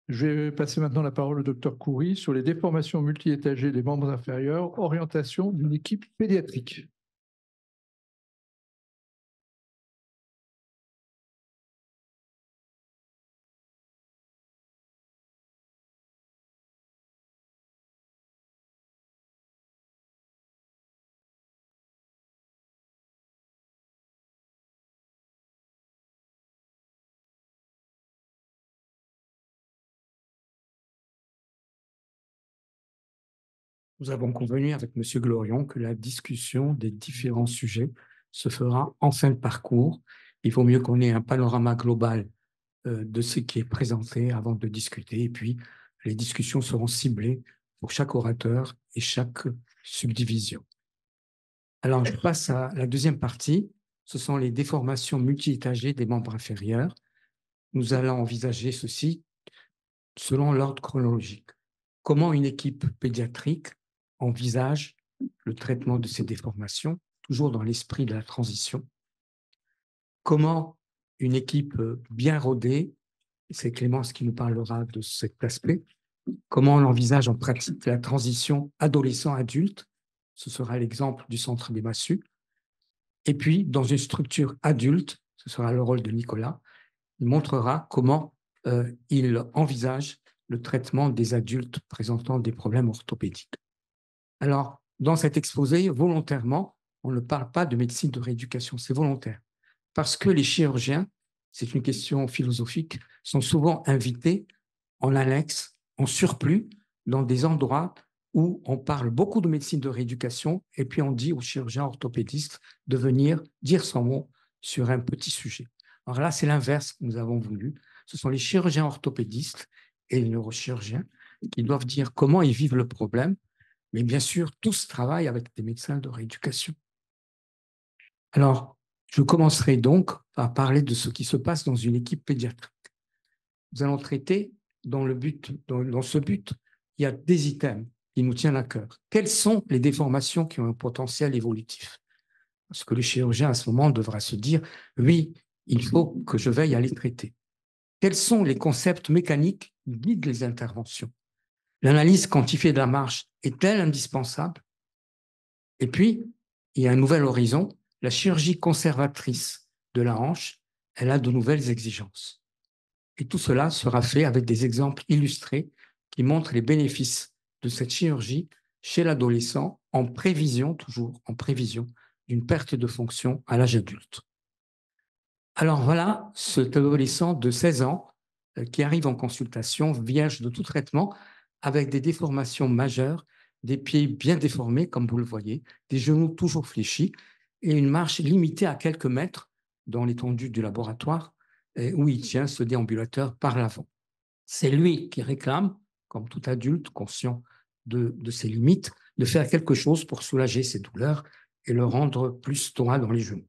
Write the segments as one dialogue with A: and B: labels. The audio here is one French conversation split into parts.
A: Je vais passer maintenant la parole au docteur Khoury sur les déformations multi-étagées des membres inférieurs, orientation d'une équipe pédiatrique.
B: Nous avons convenu avec M. Glorion que la discussion des différents sujets se fera en fin de parcours. Il vaut mieux qu'on ait un panorama global de ce qui est présenté avant de discuter. Et puis, les discussions seront ciblées pour chaque orateur et chaque subdivision. Alors, je passe à la deuxième partie. Ce sont les déformations multi-étagées des membres inférieurs. Nous allons envisager ceci selon l'ordre chronologique. Comment une équipe pédiatrique envisage le traitement de ces déformations, toujours dans l'esprit de la transition. Comment une équipe bien rodée, c'est Clémence qui nous parlera de cet aspect, comment on envisage en pratique la transition adolescent-adulte, ce sera l'exemple du centre des Massus, et puis dans une structure adulte, ce sera le rôle de Nicolas, il montrera comment il envisage le traitement des adultes présentant des problèmes orthopédiques. Alors, dans cet exposé, volontairement, on ne parle pas de médecine de rééducation, c'est volontaire. Parce que les chirurgiens, c'est une question philosophique, sont souvent invités en annexe, en surplus, dans des endroits où on parle beaucoup de médecine de rééducation et puis on dit aux chirurgiens orthopédistes de venir dire son mot sur un petit sujet. Alors là, c'est l'inverse que nous avons voulu. Ce sont les chirurgiens orthopédistes et les neurochirurgiens qui doivent dire comment ils vivent le problème, mais bien sûr, tous travaillent avec des médecins de rééducation. Alors, je commencerai donc par parler de ce qui se passe dans une équipe pédiatrique. Nous allons traiter dans ce but, il y a des items qui nous tiennent à cœur. Quelles sont les déformations qui ont un potentiel évolutif? Parce que le chirurgien, à ce moment, devra se dire, oui, il faut que je veille à les traiter. Quels sont les concepts mécaniques qui guident les interventions? L'analyse quantifiée de la marche est-elle indispensable? Et puis, il y a un nouvel horizon. La chirurgie conservatrice de la hanche, elle a de nouvelles exigences. Et tout cela sera fait avec des exemples illustrés qui montrent les bénéfices de cette chirurgie chez l'adolescent en prévision, toujours en prévision, d'une perte de fonction à l'âge adulte. Alors voilà cet adolescent de 16 ans qui arrive en consultation, vierge de tout traitement, avec des déformations majeures, des pieds bien déformés, comme vous le voyez, des genoux toujours fléchis et une marche limitée à quelques mètres dans l'étendue du laboratoire où il tient ce déambulateur par l'avant. C'est lui qui réclame, comme tout adulte conscient de ses limites, de faire quelque chose pour soulager ses douleurs et le rendre plus droit dans les genoux.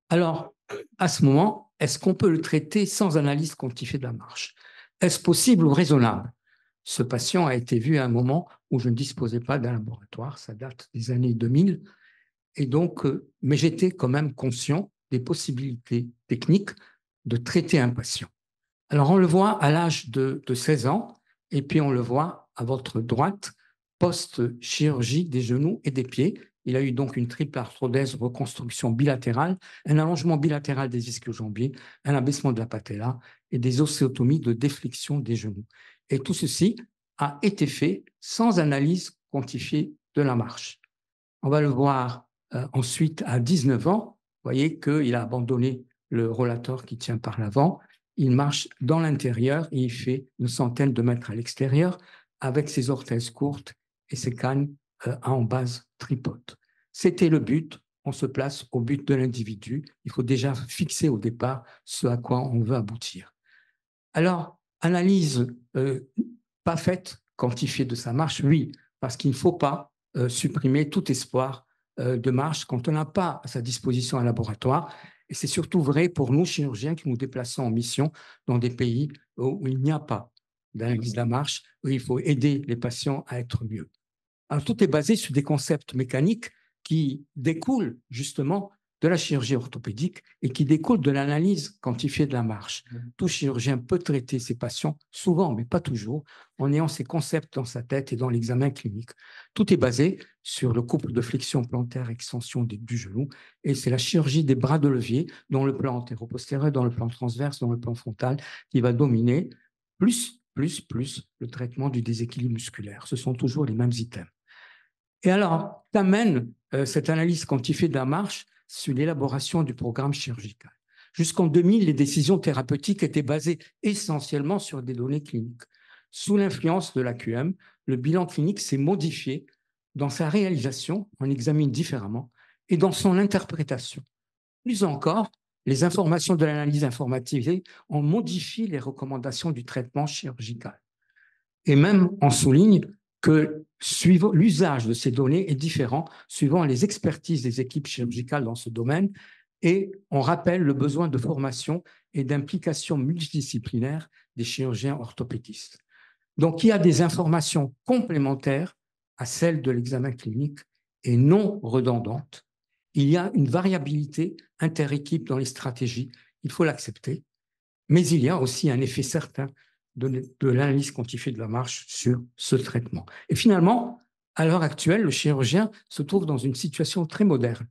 B: Alors, à ce moment, est-ce qu'on peut le traiter sans analyse quantifiée de la marche? Est-ce possible ou raisonnable? Ce patient a été vu à un moment où je ne disposais pas d'un laboratoire, ça date des années 2000, et donc, mais j'étais quand même conscient des possibilités techniques de traiter un patient. Alors, on le voit à l'âge de 16 ans, et puis on le voit à votre droite, post-chirurgie des genoux et des pieds. Il a eu donc une triple arthrodèse reconstruction bilatérale, un allongement bilatéral des ischio-jambiers, un abaissement de la patella et des ostéotomies de déflexion des genoux. Et tout ceci a été fait sans analyse quantifiée de la marche. On va le voir ensuite à 19 ans. Vous voyez qu'il a abandonné le rollator qui tient par l'avant. Il marche dans l'intérieur et il fait une centaine de mètres à l'extérieur avec ses orthèses courtes et ses cannes en base tripote. C'était le but. On se place au but de l'individu. Il faut déjà fixer au départ ce à quoi on veut aboutir. Alors, analyse pas faite, quantifiée de sa marche, oui, parce qu'il ne faut pas supprimer tout espoir de marche quand on n'a pas à sa disposition un laboratoire. Et c'est surtout vrai pour nous, chirurgiens, qui nous déplaçons en mission dans des pays où il n'y a pas d'analyse de la marche, où il faut aider les patients à être mieux. Alors, tout est basé sur des concepts mécaniques qui découlent justement de la chirurgie orthopédique et qui découle de l'analyse quantifiée de la marche. Tout chirurgien peut traiter ses patients, souvent, mais pas toujours, en ayant ces concepts dans sa tête et dans l'examen clinique. Tout est basé sur le couple de flexion plantaire extension du genou, et c'est la chirurgie des bras de levier dans le plan antéro-postérieur, dans le plan transverse, dans le plan frontal, qui va dominer plus le traitement du déséquilibre musculaire. Ce sont toujours les mêmes items. Et alors, qu'amène cette analyse quantifiée de la marche sur l'élaboration du programme chirurgical? Jusqu'en 2000, les décisions thérapeutiques étaient basées essentiellement sur des données cliniques. Sous l'influence de l'AQM, le bilan clinique s'est modifié dans sa réalisation, on examine différemment, et dans son interprétation. Plus encore, les informations de l'analyse informatisée ont modifié les recommandations du traitement chirurgical. Et même, on souligne que l'usage de ces données est différent suivant les expertises des équipes chirurgicales dans ce domaine, et on rappelle le besoin de formation et d'implication multidisciplinaire des chirurgiens orthopédistes. Donc, il y a des informations complémentaires à celles de l'examen clinique et non redondantes. Il y a une variabilité interéquipe dans les stratégies, il faut l'accepter, mais il y a aussi un effet certain de l'analyse quantifiée de la marche sur ce traitement. Et finalement, à l'heure actuelle, le chirurgien se trouve dans une situation très moderne.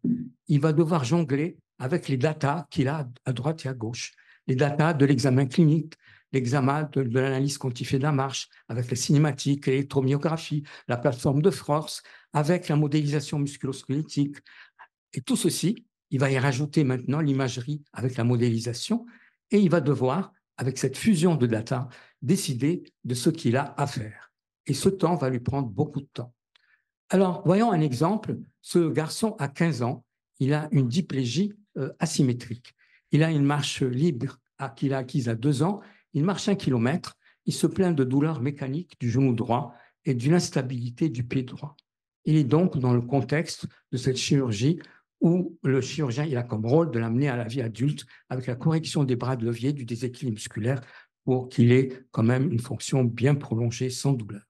B: Il va devoir jongler avec les datas qu'il a à droite et à gauche, les datas de l'examen clinique, l'examen de l'analyse quantifiée de la marche, avec les cinématiques, l'électromyographie, la plateforme de force, avec la modélisation musculo-squelettique. Et tout ceci, il va y rajouter maintenant l'imagerie avec la modélisation, et il va devoir, avec cette fusion de data, décider de ce qu'il a à faire. Et ce temps va lui prendre beaucoup de temps. Alors, voyons un exemple. Ce garçon a 15 ans, il a une diplégie asymétrique. Il a une marche libre qu'il a acquise à 2 ans, il marche 1 kilomètre, il se plaint de douleurs mécaniques du genou droit et d'une instabilité du pied droit. Il est donc dans le contexte de cette chirurgie où le chirurgien il a comme rôle de l'amener à la vie adulte avec la correction des bras de levier, du déséquilibre musculaire pour qu'il ait quand même une fonction bien prolongée sans douleur.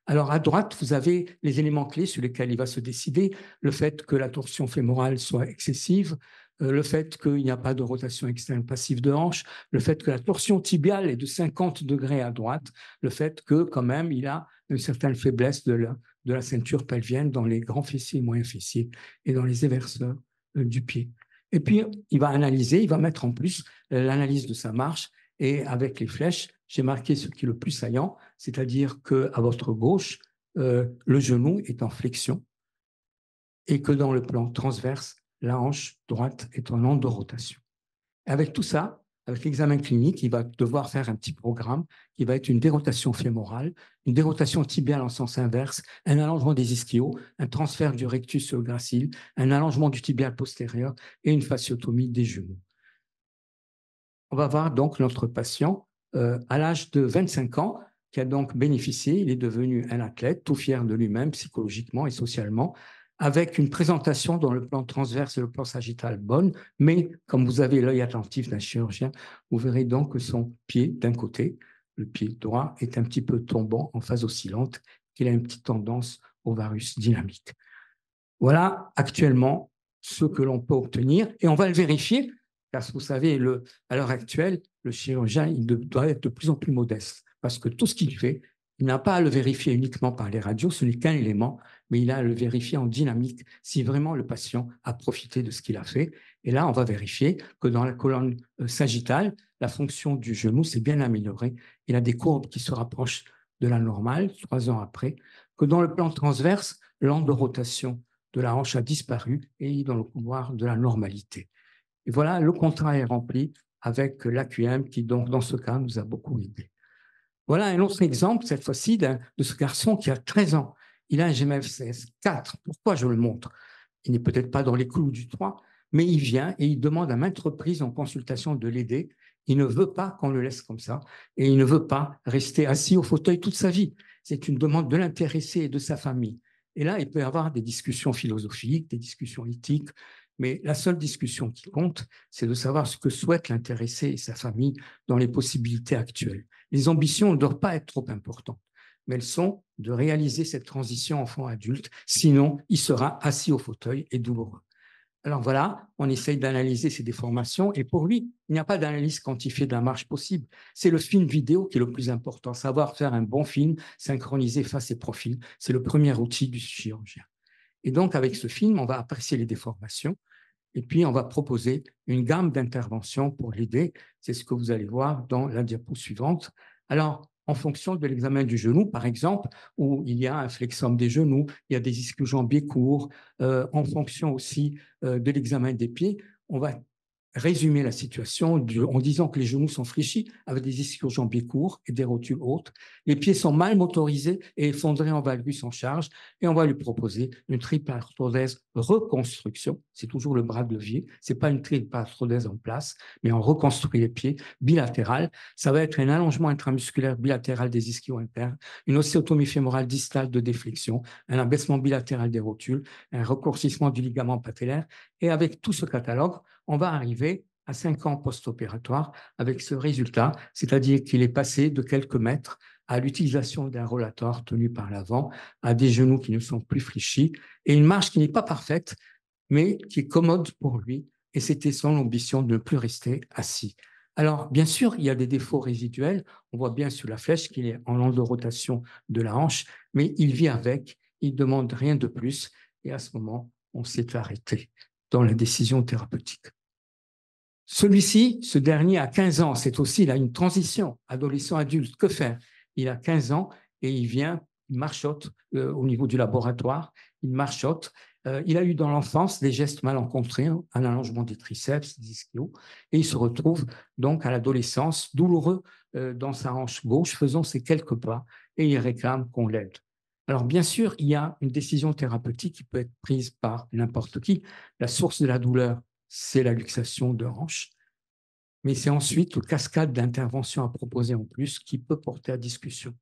B: Alors, à droite, vous avez les éléments clés sur lesquels il va se décider, le fait que la torsion fémorale soit excessive, le fait qu'il n'y a pas de rotation externe passive de hanche, le fait que la torsion tibiale est de 50 degrés à droite, le fait que, quand même, il a une certaine faiblesse de la ceinture pelvienne dans les grands fessiers et moyens fessiers et dans les éverseurs du pied. Et puis, il va analyser, il va mettre en plus l'analyse de sa marche, et avec les flèches, j'ai marqué ce qui est le plus saillant, c'est-à-dire qu'à votre gauche, le genou est en flexion et que dans le plan transverse, la hanche droite est en endorotation. Avec tout ça, avec l'examen clinique, il va devoir faire un petit programme qui va être une dérotation fémorale, une dérotation tibiale en sens inverse, un allongement des ischios, un transfert du rectus sur le gracile, un allongement du tibial postérieur et une fasciotomie des genoux. On va voir donc notre patient à l'âge de 25 ans qui a donc bénéficié, il est devenu un athlète, tout fier de lui-même psychologiquement et socialement, avec une présentation dans le plan transverse et le plan sagittal bonne, mais comme vous avez l'œil attentif d'un chirurgien, vous verrez donc que son pied d'un côté, le pied droit, est un petit peu tombant en phase oscillante, qu'il a une petite tendance au varus dynamique. Voilà actuellement ce que l'on peut obtenir et on va le vérifier. Parce que vous savez, à l'heure actuelle, le chirurgien il doit être de plus en plus modeste parce que tout ce qu'il fait, il n'a pas à le vérifier uniquement par les radios, ce n'est qu'un élément, mais il a à le vérifier en dynamique si vraiment le patient a profité de ce qu'il a fait. Et là, on va vérifier que dans la colonne sagittale, la fonction du genou s'est bien améliorée. Il a des courbes qui se rapprochent de la normale 3 ans après, que dans le plan transverse, l'endorotation de la hanche a disparu et il est dans le couloir de la normalité. Et voilà, le contrat est rempli avec l'AQM qui, donc, dans ce cas, nous a beaucoup aidé. Voilà un autre exemple, cette fois-ci, de ce garçon qui a 13 ans. Il a un GMFCS 4. Pourquoi je le montre? Il n'est peut-être pas dans les clous du 3, mais il vient et il demande à maintes reprises en consultation de l'aider. Il ne veut pas qu'on le laisse comme ça et il ne veut pas rester assis au fauteuil toute sa vie. C'est une demande de l'intéressé et de sa famille. Et là, il peut y avoir des discussions philosophiques, des discussions éthiques, mais la seule discussion qui compte, c'est de savoir ce que souhaite l'intéressé et sa famille dans les possibilités actuelles. Les ambitions ne doivent pas être trop importantes, mais elles sont de réaliser cette transition enfant-adulte, sinon il sera assis au fauteuil et douloureux. Alors voilà, on essaye d'analyser ces déformations et pour lui, il n'y a pas d'analyse quantifiée de la marche possible. C'est le film vidéo qui est le plus important, savoir faire un bon film synchronisé face et profil. C'est le premier outil du chirurgien. Et donc, avec ce film, on va apprécier les déformations et puis on va proposer une gamme d'interventions pour l'aider. C'est ce que vous allez voir dans la diapo suivante. Alors, en fonction de l'examen du genou, par exemple, où il y a un flexum des genoux, il y a des ischio-jambiers courts, en fonction aussi de l'examen des pieds, on va résumer la situation en disant que les genoux sont fléchis avec des ischio-jambiers courts et des rotules hautes. Les pieds sont mal motorisés et effondrés en valgus en charge et on va lui proposer une triple arthrodèse reconstruction. C'est toujours le bras de levier. C'est pas une triple arthrodèse en place, mais on reconstruit les pieds bilatéral. Ça va être un allongement intramusculaire bilatéral des ischios internes, une ostéotomie fémorale distale de déflexion, un abaissement bilatéral des rotules, un raccourcissement du ligament patellaire. Et avec tout ce catalogue, on va arriver à 5 ans post-opératoire avec ce résultat, c'est-à-dire qu'il est passé de quelques mètres à l'utilisation d'un rollator tenu par l'avant, à des genoux qui ne sont plus fléchis, et une marche qui n'est pas parfaite, mais qui est commode pour lui, et c'était son ambition de ne plus rester assis. Alors, bien sûr, il y a des défauts résiduels, on voit bien sur la flèche qu'il est en rotation de la hanche, mais il vit avec, il ne demande rien de plus, et à ce moment, on s'est arrêté dans la décision thérapeutique. Celui-ci, ce dernier a 15 ans, c'est aussi là une transition, adolescent-adulte, que faire? Il a 15 ans et il marchotte au niveau du laboratoire, il marchotte. Il a eu dans l'enfance des gestes malencontrés, un allongement des triceps, des ischios, et il se retrouve donc à l'adolescence douloureux dans sa hanche gauche, faisant ces quelques pas, et il réclame qu'on l'aide. Alors bien sûr, il y a une décision thérapeutique qui peut être prise par n'importe qui. La source de la douleur, c'est la luxation de hanche, mais c'est ensuite une cascade d'interventions à proposer en plus qui peut porter à discussion.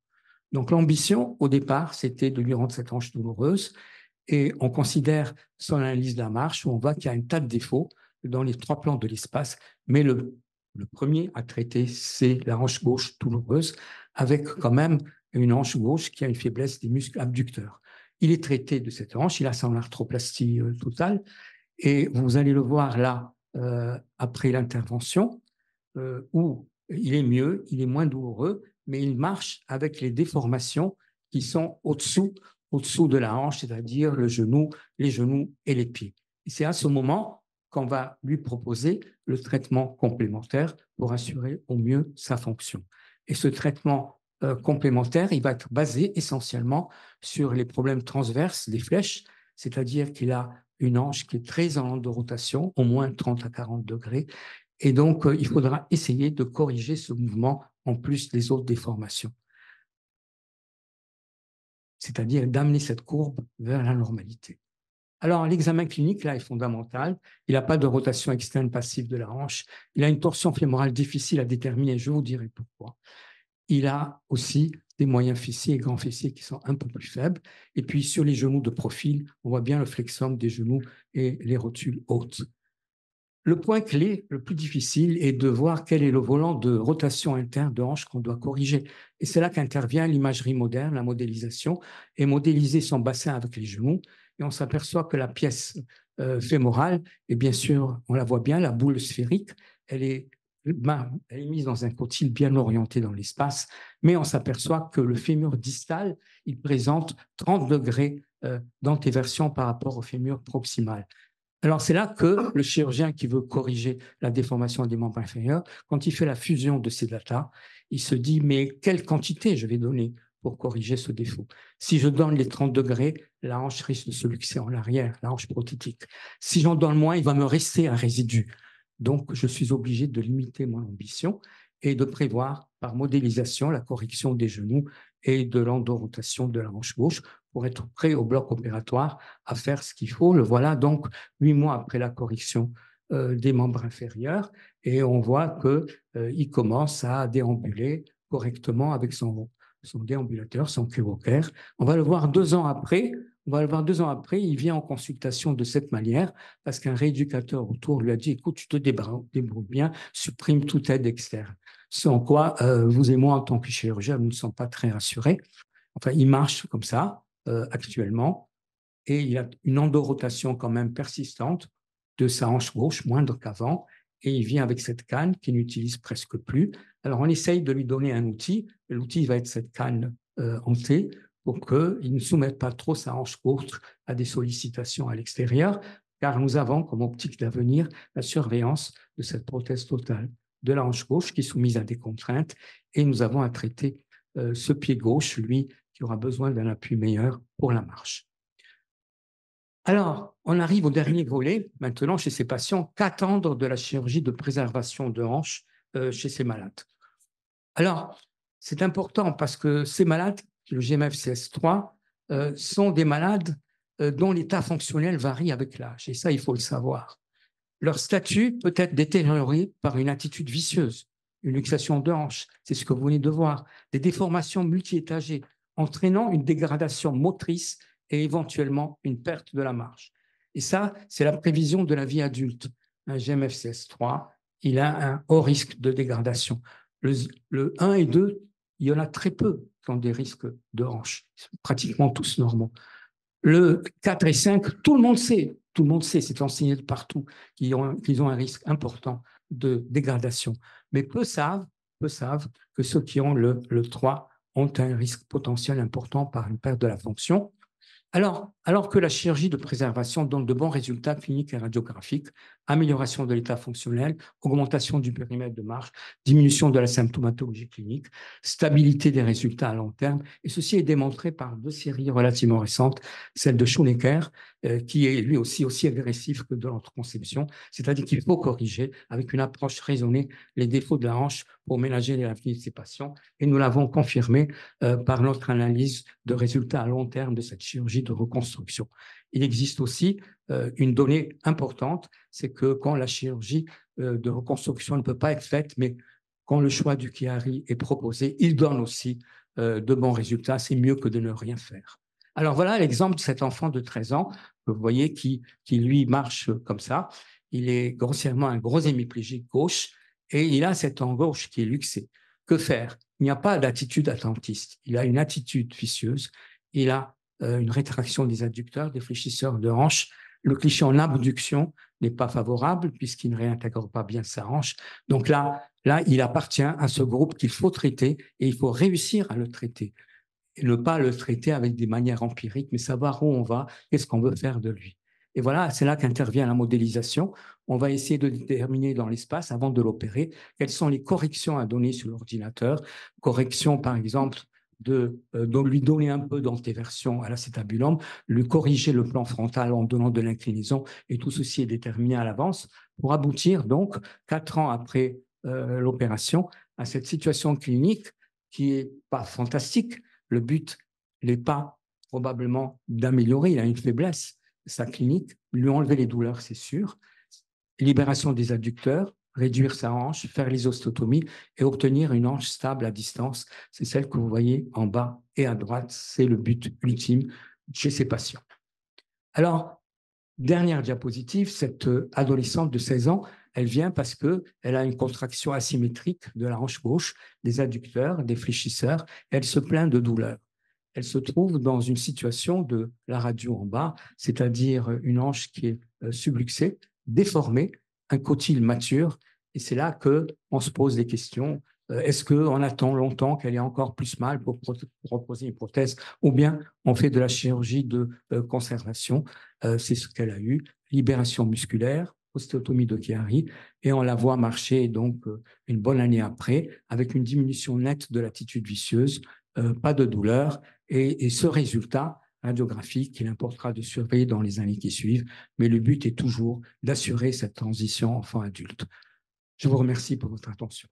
B: Donc l'ambition, au départ, c'était de lui rendre cette hanche douloureuse, et on considère son analyse de la marche où on voit qu'il y a un tas de défauts dans les 3 plans de l'espace, mais le premier à traiter, c'est la hanche gauche douloureuse, avec quand même une hanche gauche qui a une faiblesse des muscles abducteurs. Il est traité de cette hanche, il a son arthroplastie totale, et vous allez le voir là, après l'intervention, où il est mieux, il est moins douloureux, mais il marche avec les déformations qui sont au-dessous de la hanche, c'est-à-dire le genou, les genoux et les pieds. Et c'est à ce moment qu'on va lui proposer le traitement complémentaire pour assurer au mieux sa fonction. Et ce traitement complémentaire, il va être basé essentiellement sur les problèmes transverses des flèches, c'est-à-dire qu'il a une hanche qui est très en rotation, au moins 30 à 40 degrés, et donc il faudra essayer de corriger ce mouvement en plus des autres déformations, c'est-à-dire d'amener cette courbe vers la normalité. Alors, l'examen clinique, là, est fondamental. Il n'a pas de rotation externe passive de la hanche. Il a une torsion fémorale difficile à déterminer, je vous dirai pourquoi. Il a aussi des moyens fessiers et grands fessiers qui sont un peu plus faibles. Et puis, sur les genoux de profil, on voit bien le flexum des genoux et les rotules hautes. Le point clé, le plus difficile, est de voir quel est le volant de rotation interne de hanche qu'on doit corriger. Et c'est là qu'intervient l'imagerie moderne, la modélisation, et modéliser son bassin avec les genoux. Et on s'aperçoit que la pièce fémorale, et bien sûr, on la voit bien, la boule sphérique, elle est mise dans un cotyle bien orienté dans l'espace, mais on s'aperçoit que le fémur distal, il présente 30 degrés d'antéversion par rapport au fémur proximal. Alors, c'est là que le chirurgien qui veut corriger la déformation des membres inférieurs, quand il fait la fusion de ces datas, il se dit, mais quelle quantité je vais donner pour corriger ce défaut? Si je donne les 30 degrés, la hanche risque de se luxer en arrière, la hanche prothétique. Si j'en donne moins, il va me rester un résidu. Donc, je suis obligé de limiter mon ambition et de prévoir par modélisation la correction des genoux et de l'endorotation de la hanche gauche pour être prêt au bloc opératoire à faire ce qu'il faut. Le voilà donc 8 mois après la correction des membres inférieurs et on voit qu'il commence à déambuler correctement avec son déambulateur, son Q-Walker. On va le voir 2 ans après. Il vient en consultation de cette manière parce qu'un rééducateur autour lui a dit « Écoute, tu te débrouilles bien, supprime toute aide externe. » Ce en quoi vous et moi, en tant que chirurgien, nous ne sommes pas très rassurés. Enfin, il marche comme ça actuellement et il a une endorotation quand même persistante. de sa hanche gauche, moindre qu'avant, et il vient avec cette canne qu'il n'utilise presque plus. Alors, on essaye de lui donner un outil. L'outil va être cette canne en T pour qu'il ne soumette pas trop sa hanche gauche à des sollicitations à l'extérieur, car nous avons comme optique d'avenir la surveillance de cette prothèse totale de la hanche gauche qui est soumise à des contraintes, et nous avons à traiter ce pied gauche, lui, qui aura besoin d'un appui meilleur pour la marche. Alors, on arrive au dernier volet, maintenant, chez ces patients, qu'attendre de la chirurgie de préservation de hanche chez ces malades? Alors, c'est important parce que ces malades, le GMF-CS3, sont des malades dont l'état fonctionnel varie avec l'âge, et ça, il faut le savoir. Leur statut peut être détérioré par une attitude vicieuse, une luxation de hanche, c'est ce que vous venez de voir, des déformations multi-étagées, entraînant une dégradation motrice et éventuellement une perte de la marche. Et ça, c'est la prévision de la vie adulte. Un GMF-CS3, il a un haut risque de dégradation. Le 1 et 2, il y en a très peu qui ont des risques de hanche, pratiquement tous normaux. Le 4 et 5, tout le monde sait, c'est enseigné de partout, qu'ils ont un risque important de dégradation. Mais peu savent que ceux qui ont le 3 ont un risque potentiel important par une perte de la fonction. Alors que la chirurgie de préservation donne de bons résultats cliniques et radiographiques, amélioration de l'état fonctionnel, augmentation du périmètre de marche, diminution de la symptomatologie clinique, stabilité des résultats à long terme, et ceci est démontré par 2 séries relativement récentes, celle de Schoenecker, qui est lui aussi agressif que de l'anticonception, c'est-à-dire qu'il faut corriger avec une approche raisonnée les défauts de la hanche pour ménager l'avenir de ces patients, et nous l'avons confirmé par notre analyse de résultats à long terme de cette chirurgie de reconstruction. Il existe aussi une donnée importante, c'est que quand la chirurgie de reconstruction ne peut pas être faite, mais quand le choix du Chiari est proposé, il donne aussi de bons résultats. C'est mieux que de ne rien faire. Alors voilà l'exemple de cet enfant de 13 ans, que vous voyez, qui lui marche comme ça. Il est grossièrement un gros hémiplégique gauche et il a cette hanche gauche qui est luxée. Que faire? Il n'y a pas d'attitude attentiste. Il a une attitude vicieuse. Il a une rétraction des adducteurs, des fléchisseurs de hanche. Le cliché en abduction n'est pas favorable puisqu'il ne réintègre pas bien sa hanche. Donc là, il appartient à ce groupe qu'il faut traiter et il faut réussir à le traiter. Et ne pas le traiter avec des manières empiriques, mais savoir où on va, qu'est-ce qu'on veut faire de lui. Et voilà, c'est là qu'intervient la modélisation. On va essayer de déterminer dans l'espace, avant de l'opérer, quelles sont les corrections à donner sur l'ordinateur. Correction, par exemple, de lui donner un peu d'antéversion à l'acétabulum, lui corriger le plan frontal en donnant de l'inclinaison, et tout ceci est déterminé à l'avance pour aboutir donc 4 ans après l'opération à cette situation clinique qui n'est pas fantastique. Le but n'est pas probablement d'améliorer, il a une faiblesse, sa clinique, lui enlever les douleurs, c'est sûr, libération des adducteurs, réduire sa hanche, faire l'isostotomie et obtenir une hanche stable à distance. C'est celle que vous voyez en bas et à droite. C'est le but ultime chez ces patients. Alors, dernière diapositive, cette adolescente de 16 ans, elle vient parce qu'elle a une contraction asymétrique de la hanche gauche, des adducteurs, des fléchisseurs, et elle se plaint de douleur. Elle se trouve dans une situation de la radio en bas, c'est-à-dire une hanche qui est subluxée, déformée, un cotyle mature, et c'est là qu'on se pose des questions. Est-ce qu'on attend longtemps qu'elle ait encore plus mal pour proposer une prothèse, ou bien on fait de la chirurgie de conservation? C'est ce qu'elle a eu, libération musculaire, ostéotomie de Chiari, et on la voit marcher donc une bonne année après, avec une diminution nette de l'attitude vicieuse, pas de douleur, et ce résultat radiographique, il importera de surveiller dans les années qui suivent, mais le but est toujours d'assurer cette transition enfant-adulte. Je vous remercie pour votre attention.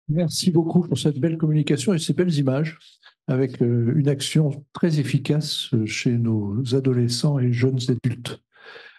A: Merci beaucoup pour cette belle communication et ces belles images, avec une action très efficace chez nos adolescents et jeunes adultes.